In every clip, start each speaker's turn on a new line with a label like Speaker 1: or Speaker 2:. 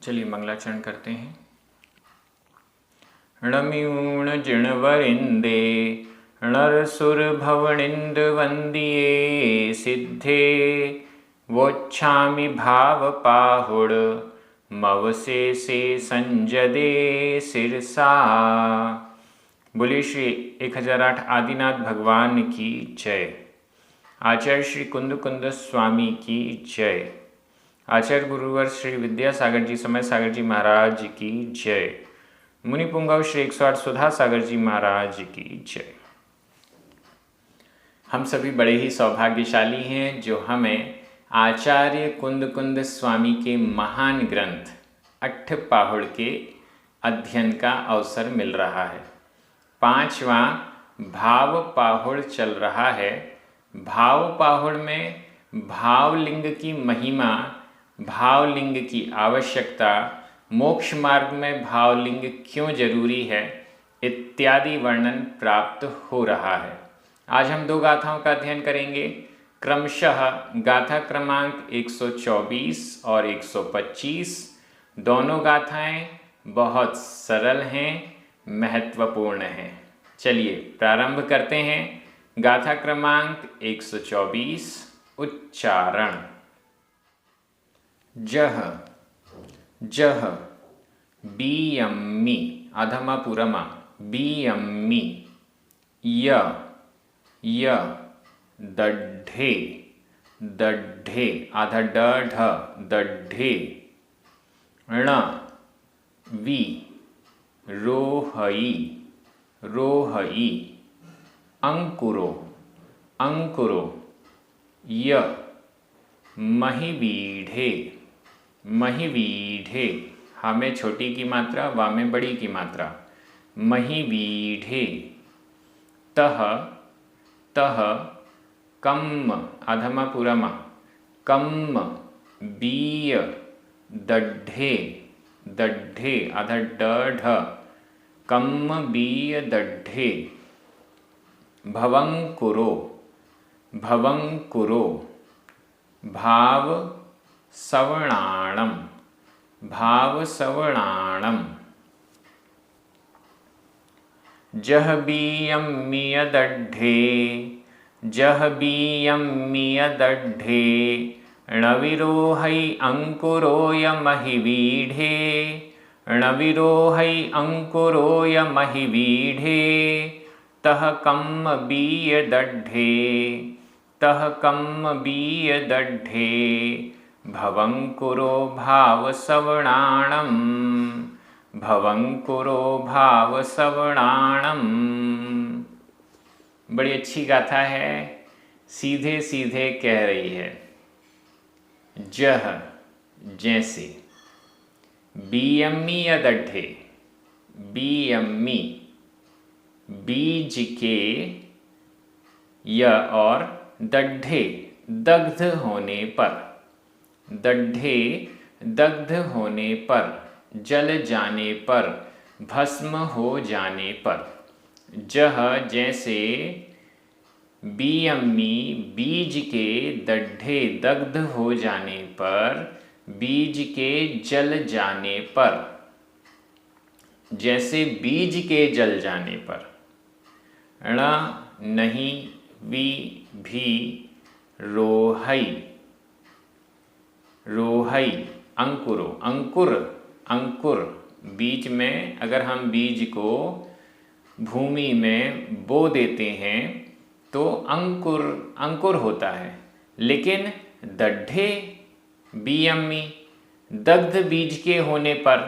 Speaker 1: चलिए मंगलाचरण करते हैं। णम्यूण जिणवरिंदे नरसुर भवनिंद वंदिये सिद्धे वोच्छामि भाव पाहुड़ मवसे से संजदे सिरसा। बोलिए श्री 1008 आदिनाथ भगवान की जय। आचार्य श्री कुंद कुंद स्वामी की जय। आचार्य गुरुवर श्री विद्यासागर जी समय सागर जी महाराज की जय। मुनि पुंगव श्री 108 सुधा सागर जी महाराज की जय। हम सभी बड़े ही सौभाग्यशाली हैं जो हमें आचार्य कुंद कुंद स्वामी के महान ग्रंथ अट्ठपाहुड़ के अध्ययन का अवसर मिल रहा है। 5वां भाव पाहुड़ चल रहा है। भाव पाहुड़ में भावलिंग की महिमा, भावलिंग की आवश्यकता, मोक्ष मार्ग में भावलिंग क्यों जरूरी है इत्यादि वर्णन प्राप्त हो रहा है। आज हम 2 गाथाओं का अध्ययन करेंगे। क्रमशः गाथा क्रमांक 124 और 125। दोनों गाथाएं बहुत सरल हैं, महत्वपूर्ण हैं। चलिए प्रारंभ करते हैं। गाथा क्रमांक 124। उच्चारण। जह जह बीयम्मी अधमा पुरमा बीयम्मी य य दड्ढे दड्ढे आधा ढ दड्ढे ण वी रोहई रोहई अंकुरो अंकुरो य महिबीढ़े महिबीढ़े हा में छोटी की मात्रा, वा में बड़ी की मात्रा। महिबीढ़े तह तह कम्म अधमा पुरमा कम्म बीय दड्ढे दड्ढे आधा ढ कम्म बीय दड्ढे भवंकुरो भवंकुरो भाव सवर्णाणम भाव सवर्णाणम जह बीयम्मिय दड्ढे जह बीयम्मिय दड्ढे णविरोहै अंकुरोय महिबीढ़े णविरोहै अंकुरोय महिबीढ़े तह कम्म बीय दड्ढे तह कम्म बीय दड्ढे भवंकुरो भाव सवर्णाणम भवंकुरो भाव सवर्णाणम। बड़ी अच्छी गाथा है, सीधे सीधे कह रही है। जह जैसे, बीयम्मी या दड्ढे बीयम्मी बीज के य और दड्ढे दग्ध होने पर दड्ढे दग्ध होने पर जल जाने पर भस्म हो जाने पर। जह जैसे बीयम्मी बीज के दड्ढे दग्ध हो जाने पर बीज के जल जाने पर जैसे बीज के जल जाने पर। ण नहीं वी भी रोहई रोहई अंकुरो अंकुर अंकुर बीज में अगर हम बीज को भूमि में बो देते हैं तो अंकुर अंकुर होता है, लेकिन दड्ढे बीयम्मी दग्ध बीज के होने पर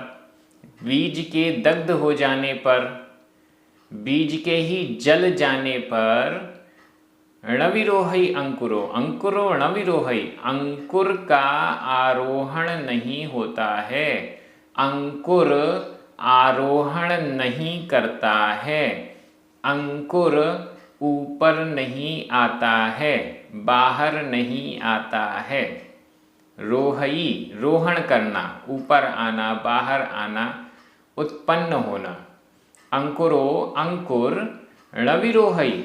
Speaker 1: बीज के दग्ध हो जाने पर बीज के ही जल जाने पर णविरोहई अंकुरो अंकुरो णविरोहई अंकुर का आरोहण नहीं होता है, अंकुर आरोहण नहीं करता है, अंकुर ऊपर नहीं आता है, बाहर नहीं आता है। रोहई रोहण करना, ऊपर आना, बाहर आना, उत्पन्न होना। अंकुरो अंकुर णविरोहई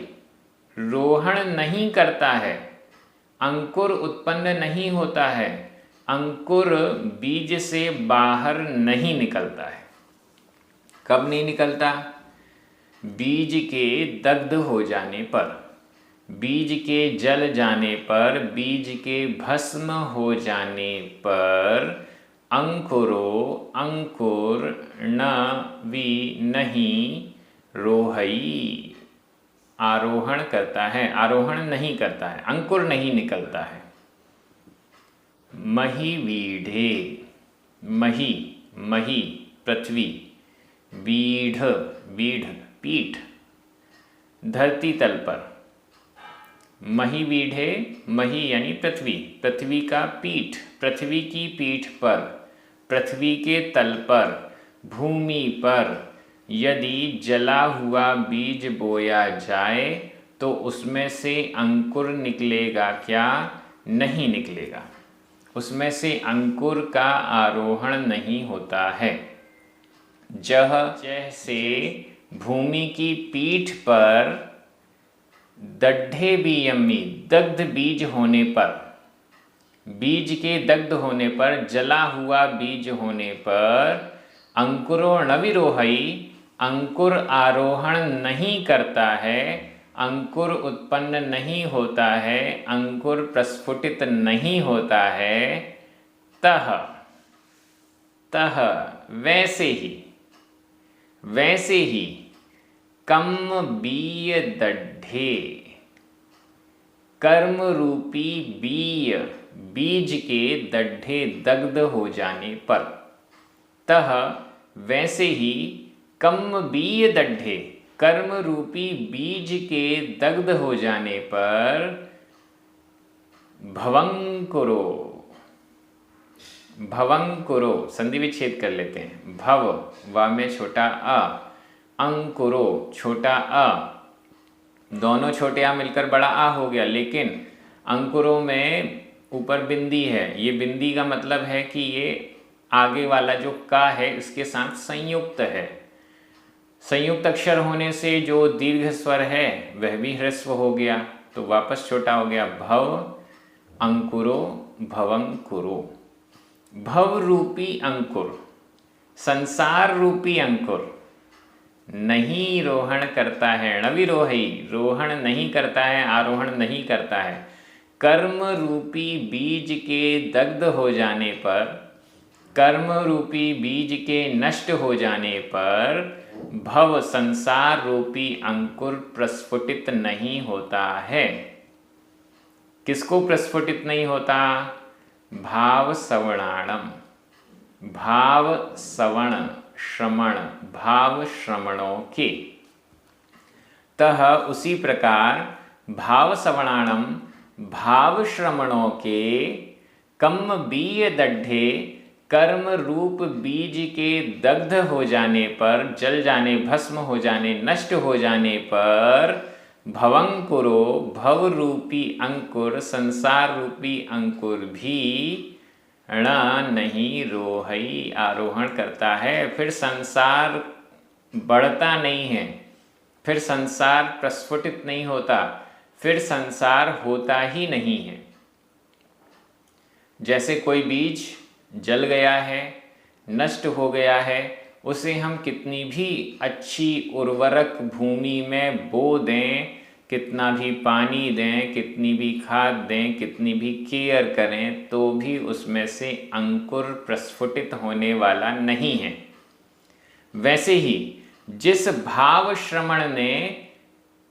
Speaker 1: रोहण नहीं करता है, अंकुर उत्पन्न नहीं होता है, अंकुर बीज से बाहर नहीं निकलता है। कब नहीं निकलता? बीज के दग्ध हो जाने पर, बीज के जल जाने पर, बीज के भस्म हो जाने पर अंकुरो अंकुर न वि नहीं रोहई आरोहण करता है, आरोहण नहीं करता है, अंकुर नहीं निकलता है। मही वीढ़े, मही मही पृथ्वी, बीढ़ बीढ़ पीठ, धरती तल पर। मही वीढ़े, मही यानी पृथ्वी, पृथ्वी का पीठ, पृथ्वी की पीठ पर, पृथ्वी के तल पर, भूमि पर यदि जला हुआ बीज बोया जाए तो उसमें से अंकुर निकलेगा क्या? नहीं निकलेगा। उसमें से अंकुर का आरोहण नहीं होता है। जैसे भूमि की पीठ पर दड्ढे बीयम्मी, दग्ध बीज होने पर, बीज के दग्ध होने पर, जला हुआ बीज होने पर अंकुरो नविरोहई, अंकुर आरोहण नहीं करता है, अंकुर उत्पन्न नहीं होता है, अंकुर प्रस्फुटित नहीं होता है। तह तह वैसे ही कम बीय दड्ढे, कर्म रूपी बीय, बीज के दड्ढे दग्ध हो जाने पर, तह वैसे ही कम बीय दड्ढे, कर्म रूपी बीज के दग्ध हो जाने पर भवंकुरो, भवंकुरो संधि विच्छेद कर लेते हैं। भव वा में छोटा अ, अंकुरो छोटा अ, दोनों छोटे आ मिलकर बड़ा आ हो गया, लेकिन अंकुरों में ऊपर बिंदी है। ये बिंदी का मतलब है कि ये आगे वाला जो का है इसके साथ संयुक्त है। संयुक्त अक्षर होने से जो दीर्घ स्वर है वह भी ह्रस्व हो गया, तो वापस छोटा हो गया। भव अंकुरो भवंकुरो, भव रूपी अंकुर, संसार रूपी अंकुर नहीं रोहण करता है, नविरोहई रोहण नहीं करता है, आरोहण नहीं करता है। कर्म रूपी बीज के दग्ध हो जाने पर, कर्म रूपी बीज के नष्ट हो जाने पर भव संसार रूपी अंकुर प्रस्फुटित नहीं होता है। किसको प्रस्फुटित नहीं होता? भाव सवणाणम, भाव सवण श्रमण, भाव श्रमणों के। तह उसी प्रकार भाव सवणाणम, भाव श्रमणों के, कम बीय दड्ढे, कर्म रूप बीज के दग्ध हो जाने पर, जल जाने, भस्म हो जाने, नष्ट हो जाने पर भवंकुरो भव रूपी अंकुर, संसार रूपी अंकुर भी ण नहीं रोहई आरोहण करता है। फिर संसार बढ़ता नहीं है, फिर संसार प्रस्फुटित नहीं होता, फिर संसार होता ही नहीं है। जैसे कोई बीज जल गया है, नष्ट हो गया है, उसे हम कितनी भी अच्छी उर्वरक भूमि में बो दें, कितना भी पानी दें, कितनी भी खाद दें, कितनी भी केयर करें, तो भी उसमें से अंकुर प्रस्फुटित होने वाला नहीं है। वैसे ही जिस भाव श्रमण ने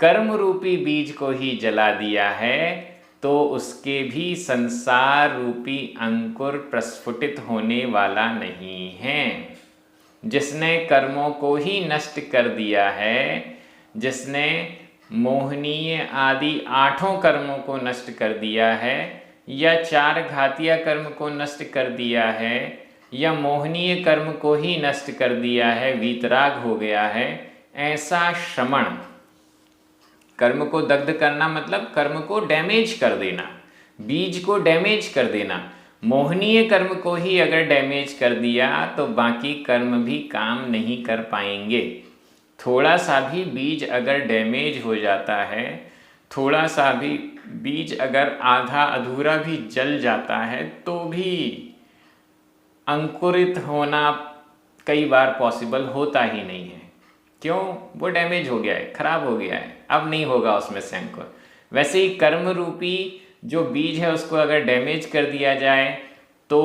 Speaker 1: कर्म रूपी बीज को ही जला दिया है, तो उसके भी संसार रूपी अंकुर प्रस्फुटित होने वाला नहीं है। जिसने कर्मों को ही नष्ट कर दिया है, जिसने मोहनीय आदि 8 कर्मों को नष्ट कर दिया है, या 4 घातीय कर्म को नष्ट कर दिया है, या मोहनीय कर्म को ही नष्ट कर दिया है, वीतराग हो गया है, ऐसा श्रमण, कर्म को दग्ध करना मतलब कर्म को डैमेज कर देना, बीज को डैमेज कर देना। मोहनीय कर्म को ही अगर डैमेज कर दिया तो बाकी कर्म भी काम नहीं कर पाएंगे। थोड़ा सा भी बीज अगर डैमेज हो जाता है, थोड़ा सा भी बीज अगर आधा अधूरा भी जल जाता है, तो भी अंकुरित होना कई बार पॉसिबल होता ही नहीं है। क्यों? वो डैमेज हो गया है, खराब हो गया है, अब नहीं होगा उसमें से अंकुर। वैसे ही कर्म रूपी जो बीज है उसको अगर डैमेज कर दिया जाए तो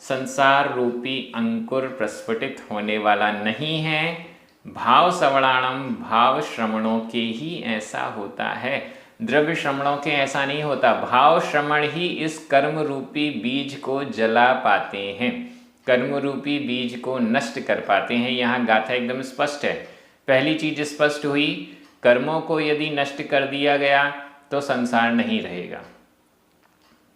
Speaker 1: संसार रूपी अंकुर प्रस्फुटित होने वाला नहीं है। भाव सवणाणम, भाव श्रवणों के ही ऐसा होता है, द्रव्य श्रवणों के ऐसा नहीं होता। भाव श्रवण ही इस कर्म रूपी बीज को जला पाते हैं, कर्म रूपी बीज को नष्ट कर पाते हैं। यहाँ गाथा एकदम स्पष्ट है। पहली चीज स्पष्ट हुई, कर्मों को यदि नष्ट कर दिया गया तो संसार नहीं रहेगा।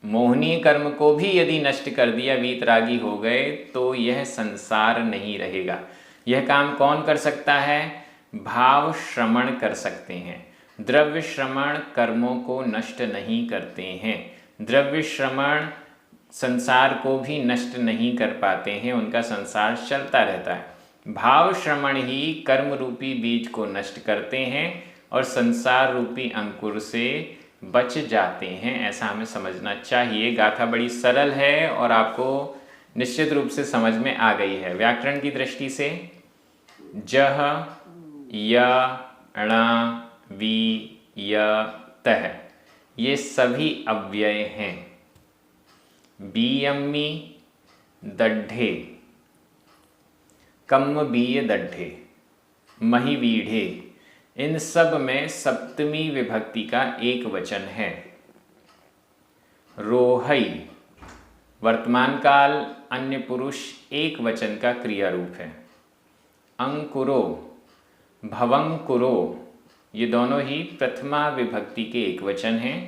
Speaker 1: मोहनीय कर्म को भी यदि नष्ट कर दिया, वीतरागी हो गए, तो यह संसार नहीं रहेगा। यह काम कौन कर सकता है? भाव श्रवण कर सकते हैं। द्रव्य श्रवण कर्मों को नष्ट नहीं करते हैं। द्रव्य श्रवण संसार को भी नष्ट नहीं कर पाते हैं, उनका संसार चलता रहता है। भाव श्रवण ही कर्म रूपी बीज को नष्ट करते हैं और संसार रूपी अंकुर से बच जाते हैं, ऐसा हमें समझना चाहिए। गाथा बड़ी सरल है और आपको निश्चित रूप से समझ में आ गई है। व्याकरण की दृष्टि से जह, य, ण, वी, य, तह ये सभी अव्यय हैं। बीयम्मी, दड्ढे, कम्म बीय दड्ढे, मही वीढ़े, इन सब में सप्तमी विभक्ति का एक वचन है। रोहई वर्तमान काल अन्य पुरुष एक वचन का क्रिया रूप है। अंकुरो, भवंकुरो ये दोनों ही प्रथमा विभक्ति के एक वचन हैं।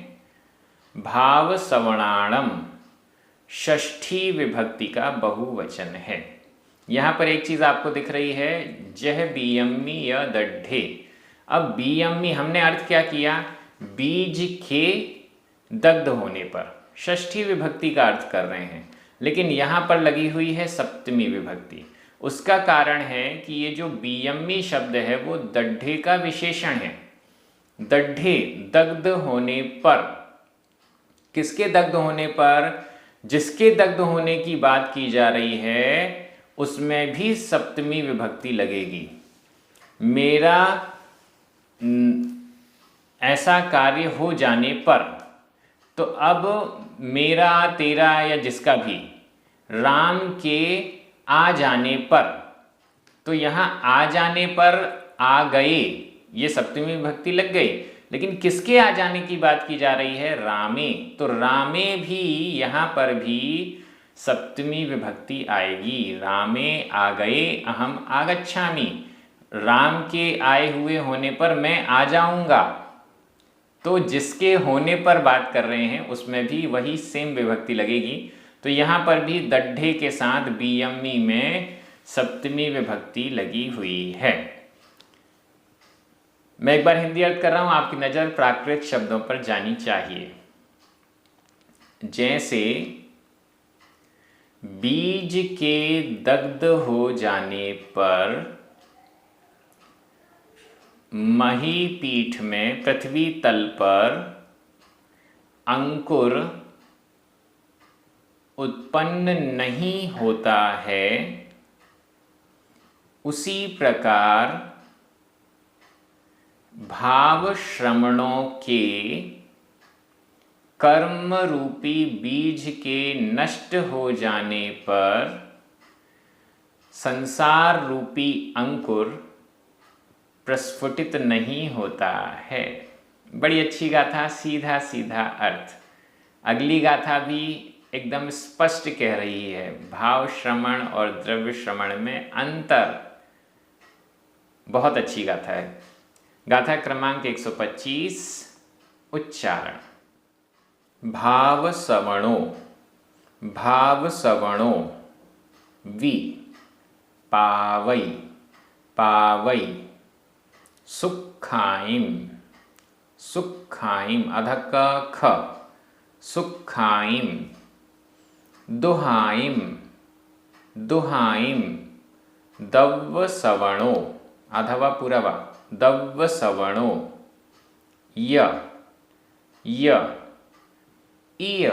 Speaker 1: भाव सवणाणम षष्ठी विभक्ति का बहुवचन है। यहाँ पर एक चीज आपको दिख रही है, जह बीयम्मी य दड्ढे। अब बीयम्मी हमने अर्थ क्या किया? बीज के दग्ध होने पर, षष्ठी विभक्ति का अर्थ कर रहे हैं, लेकिन यहाँ पर लगी हुई है सप्तमी विभक्ति। उसका कारण है कि ये जो बीयम्मी शब्द है वो दड्ढे का विशेषण है। दड्ढे दग्ध होने पर, किसके दग्ध होने पर? जिसके दग्ध होने की बात की जा रही है उसमें भी सप्तमी विभक्ति लगेगी। मेरा ऐसा कार्य हो जाने पर, तो अब मेरा, तेरा या जिसका भी, राम के आ जाने पर, तो यहाँ आ जाने पर आ गए ये सप्तमी विभक्ति लग गई। लेकिन किसके आ जाने की बात की जा रही है? रामे। तो रामे भी यहाँ पर भी सप्तमी विभक्ति आएगी। रामे आ गए, अहम आगच्छामि। राम के आए हुए होने पर मैं आ जाऊंगा। तो जिसके होने पर बात कर रहे हैं उसमें भी वही सेम विभक्ति लगेगी। तो यहाँ पर भी दड्ढे के साथ बीयम्मी में सप्तमी विभक्ति लगी हुई है। मैं एक बार हिंदी अर्थ कर रहा हूं, आपकी नजर प्राकृत शब्दों पर जानी चाहिए। जैसे बीज के दग्ध हो जाने पर मही पीठ में, पृथ्वी तल पर अंकुर उत्पन्न नहीं होता है, उसी प्रकार भाव श्रवणों के कर्म रूपी बीज के नष्ट हो जाने पर संसार रूपी अंकुर प्रस्फुटित नहीं होता है। बड़ी अच्छी गाथा, सीधा सीधा अर्थ। अगली गाथा भी एकदम स्पष्ट कह रही है भाव श्रवण और द्रव्य श्रवण में अंतर। बहुत अच्छी गाथा है। गाथा क्रमांक 125, उच्चारण। भाव सवणो, भाव सवणो, वि, पावई, पावई, सुखाइम, सुखाइम, अधक ख, सुखाइम, दुहाइम, दुहाइम, दव्व सवणो, अधवा पुरवा, दव्व सवणो, य, य, इय,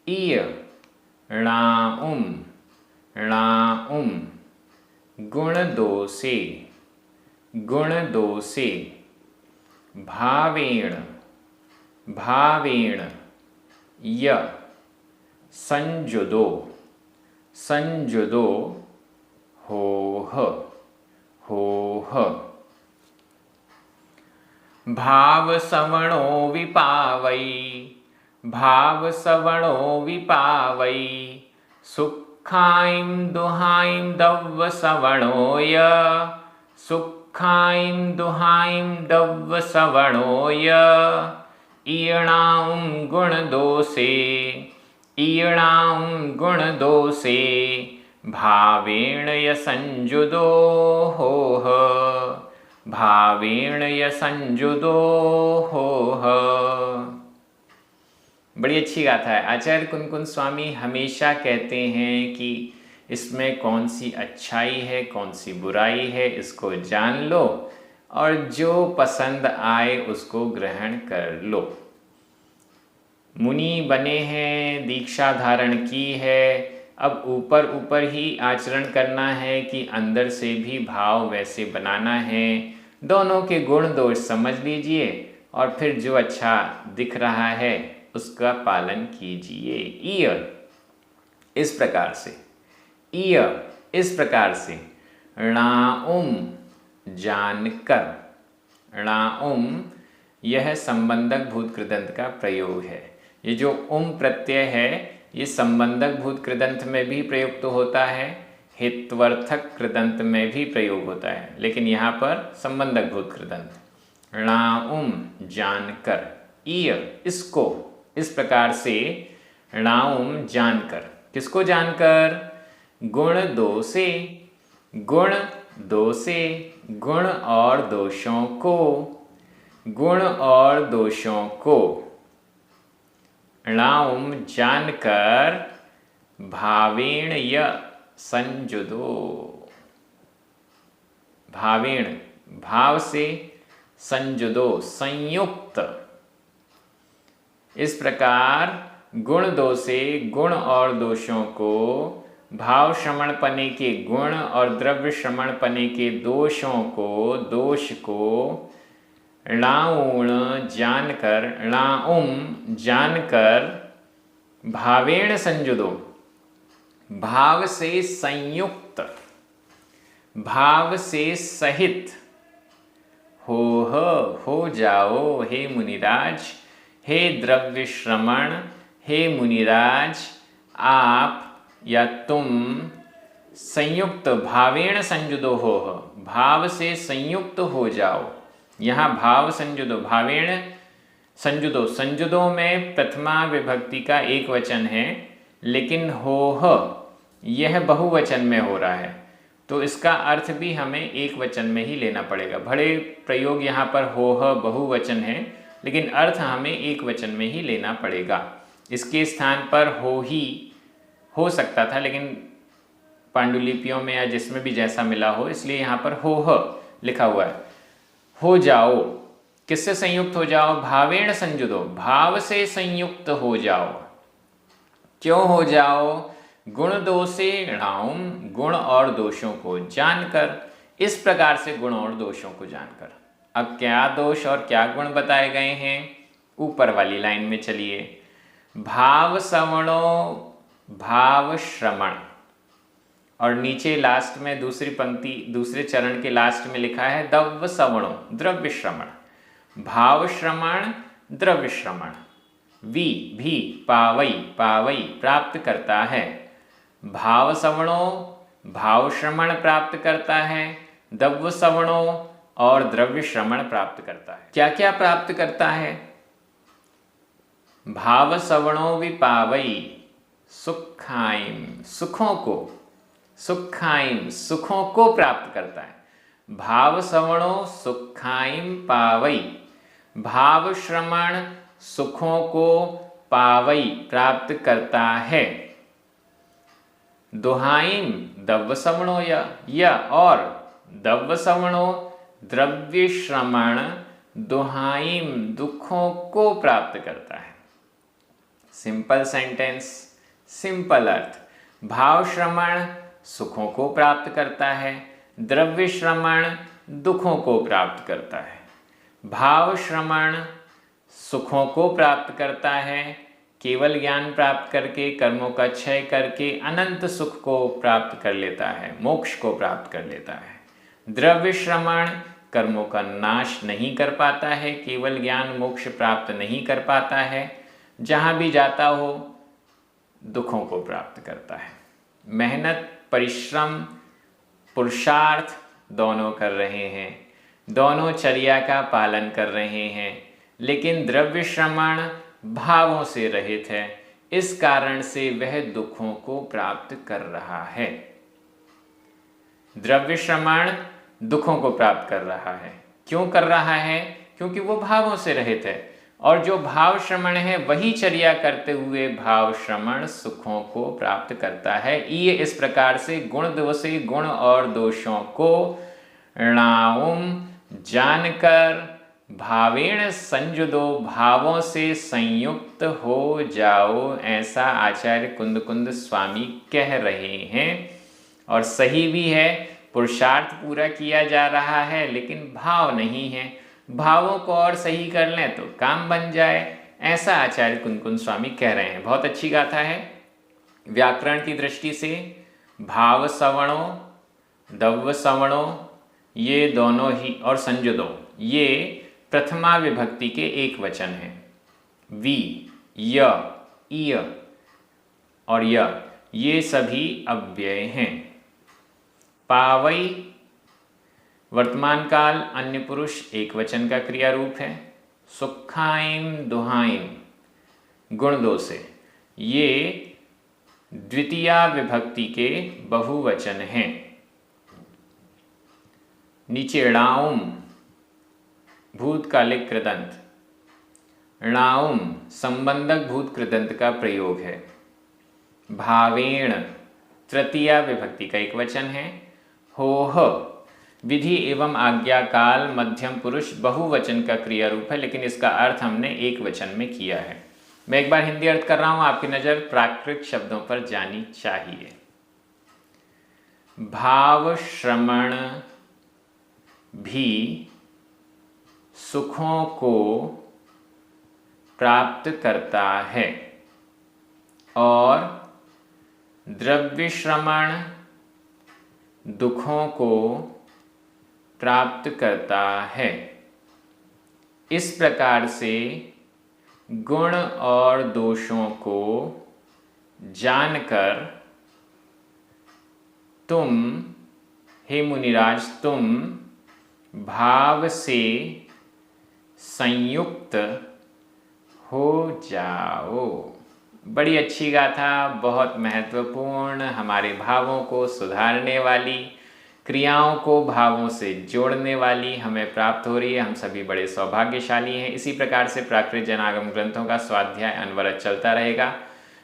Speaker 1: इय, णाउम, णाउम गुण दो से, गुण दो से। भावेण, भावेण य संजुदो, संजुदो होह, होह। भाव सवणो विपावै, भाव सवणो विपावै। सुखाइं दुहाइं दव्व सवणोय, सुखाइं दुहाइं दव्व सवणोय। ईणाउं गुण दोषे, ईणाउं गुण दोषे। भावेण य संजुदो होह, भावेण य संजुदो होह। बड़ी अच्छी गाथा है। आचार्य कुनकुन स्वामी हमेशा कहते हैं कि इसमें कौन सी अच्छाई है, कौन सी बुराई है, इसको जान लो और जो पसंद आए उसको ग्रहण कर लो। मुनि बने हैं, दीक्षा धारण की है, अब ऊपर ऊपर ही आचरण करना है कि अंदर से भी भाव वैसे बनाना है। दोनों के गुण दोष समझ लीजिए और फिर जो अच्छा दिख रहा है उसका पालन कीजिए। ईय इस प्रकार से, ईय इस प्रकार से। णाउम जानकर, णाउम यह संबंधक भूत कृदंत का प्रयोग है। ये जो उम प्रत्यय है ये संबंधक भूत कृदंत में भी प्रयुक्त होता है, हित्वर्थक कृदंत में भी प्रयोग होता है, लेकिन यहाँ पर संबंधक भूत कृदंत। णाउम जानकर, ईय इसको, इस प्रकार से। णाउम जानकर, किसको जानकर? गुण दो से, गुण दो से, गुण और दोषों को, गुण और दोषों को। णाउम जानकर भावेण य संजुदो, भावेण भाव से, संजुदो संयुक्त। इस प्रकार गुण दो से, गुण और दोषों को, भाव श्रमण पने के गुण और द्रव्य श्रमण पने के दोषों को, दोष को णाउण जानकर, णाउम जानकर भावेण संजुदो भाव से संयुक्त, भाव से सहित। होह हो जाओ हे मुनिराज, हे द्रव्य श्रमण, हे मुनिराज, आप या तुम संयुक्त भावेण संजुदो होह, भाव से संयुक्त हो जाओ। यहाँ भाव संजुदो, भावेण संजुदो, संजुदो में प्रथमा विभक्ति का एक वचन है, लेकिन होह यह बहुवचन में हो रहा है, तो इसका अर्थ भी हमें एक वचन में ही लेना पड़ेगा। भले प्रयोग यहाँ पर होह बहुवचन है, लेकिन अर्थ हमें एक वचन में ही लेना पड़ेगा। इसके स्थान पर हो ही हो सकता था, लेकिन पांडुलिपियों में या जिसमें भी जैसा मिला हो, इसलिए यहाँ पर होह लिखा हुआ है। हो जाओ, किससे संयुक्त हो जाओ? भावेण संजुदो, भाव से संयुक्त हो जाओ। क्यों हो जाओ? गुण दोषे णाउम, गुण और दोषों को जानकर। इस प्रकार से गुण और दोषों को जानकर। अब क्या दोष और क्या गुण बताए गए हैं? ऊपर वाली लाइन में चलिए। भाव सवणो भाव श्रमण, और नीचे लास्ट में दूसरी पंक्ति, दूसरे चरण के लास्ट में लिखा है दव्य सवणो द्रव्य श्रमण। भाव श्रमण द्रव्य श्रमण, वी भी पावई, पावई प्राप्त करता है। भाव सवणो भाव श्रमण प्राप्त करता है, दव्य सवणो और द्रव्य श्रमण प्राप्त करता है। क्या क्या प्राप्त करता है? भाव सवणो विपावई, सुखाइम सुखों को, सुखाइम सुखों को प्राप्त करता है। भाव सवणो सुखाइम पावई, भाव श्रमण सुखों को पावई प्राप्त करता है। दुहाइम दव्य सवणो या और दव्य सवणो द्रव्य श्रमण दुहाइम दुखों को प्राप्त करता है। सिंपल सेंटेंस, सिंपल अर्थ। भाव श्रमण सुखों को प्राप्त करता है, द्रव्य श्रवण दुखों को प्राप्त करता है, भाव श्रवण सुखों को प्राप्त करता है, केवल ज्ञान प्राप्त करके कर्मों का क्षय करके अनंत सुख को प्राप्त कर लेता है, मोक्ष को प्राप्त कर लेता है। द्रव्य श्रवण कर्मों का नाश नहीं कर पाता है, केवल ज्ञान मोक्ष प्राप्त नहीं कर पाता है, जहाँ भी जाता हो दुखों को प्राप्त करता है। मेहनत, परिश्रम, पुरुषार्थ दोनों कर रहे हैं, दोनों चर्या का पालन कर रहे हैं, लेकिन द्रव्य श्रवण भावों से रहित है, इस कारण से वह दुखों को प्राप्त कर रहा है। द्रव्य श्रवण दुखों को प्राप्त कर रहा है। क्यों कर रहा है? क्योंकि वो भावों से रहित है, और जो भाव श्रवण है वही चर्या करते हुए भाव श्रवण सुखों को प्राप्त करता है। ये इस प्रकार से गुण दोषे गुण और दोषों को णाउम जानकर भावेण संजुदो भावों से संयुक्त हो जाओ, ऐसा आचार्य कुंद कुंद स्वामी कह रहे हैं। और सही भी है, पुरुषार्थ पूरा किया जा रहा है लेकिन भाव नहीं है। भावों को और सही कर लें तो काम बन जाए, ऐसा आचार्य कुंद कुंद स्वामी कह रहे हैं। बहुत अच्छी गाथा है। व्याकरण की दृष्टि से भाव सवर्णों, दव्य सवर्णों ये दोनों ही और संजुदो ये प्रथमा विभक्ति के एक वचन हैं। वी, य, इय और य ये सभी अव्यय हैं। पावई वर्तमान काल अन्य पुरुष एक वचन का क्रिया रूप है। सुखाइम दुहाइम गुण दो से ये द्वितीया विभक्ति के बहुवचन हैं। नीचे णाउम भूतकालिक कृदंत, णाउम संबंधक भूत कृदंत का प्रयोग है। भावेण तृतीया विभक्ति का एक वचन है। होह विधि एवं आज्ञा काल मध्यम पुरुष बहुवचन का क्रिया रूप है, लेकिन इसका अर्थ हमने एक वचन में किया है। मैं एक बार हिंदी अर्थ कर रहा हूं, आपकी नजर प्राकृत शब्दों पर जानी चाहिए। भाव श्रवण भी सुखों को प्राप्त करता है और द्रव्य श्रवण दुखों को प्राप्त करता है। इस प्रकार से गुण और दोषों को जानकर तुम हे मुनिराज तुम भाव से संयुक्त हो जाओ। बड़ी अच्छी गाथा, बहुत महत्वपूर्ण, हमारे भावों को सुधारने वाली, क्रियाओं को भावों से जोड़ने वाली हमें प्राप्त हो रही है। हम सभी बड़े सौभाग्यशाली हैं। इसी प्रकार से प्राकृत जनागम ग्रंथों का स्वाध्याय अनवरत चलता रहेगा।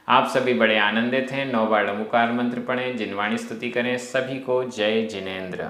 Speaker 1: आप सभी बड़े आनंदित हैं। 9 बार नमोकार मंत्र पढ़ें, जिनवाणी स्तुति करें। सभी को जय जिनेन्द्र।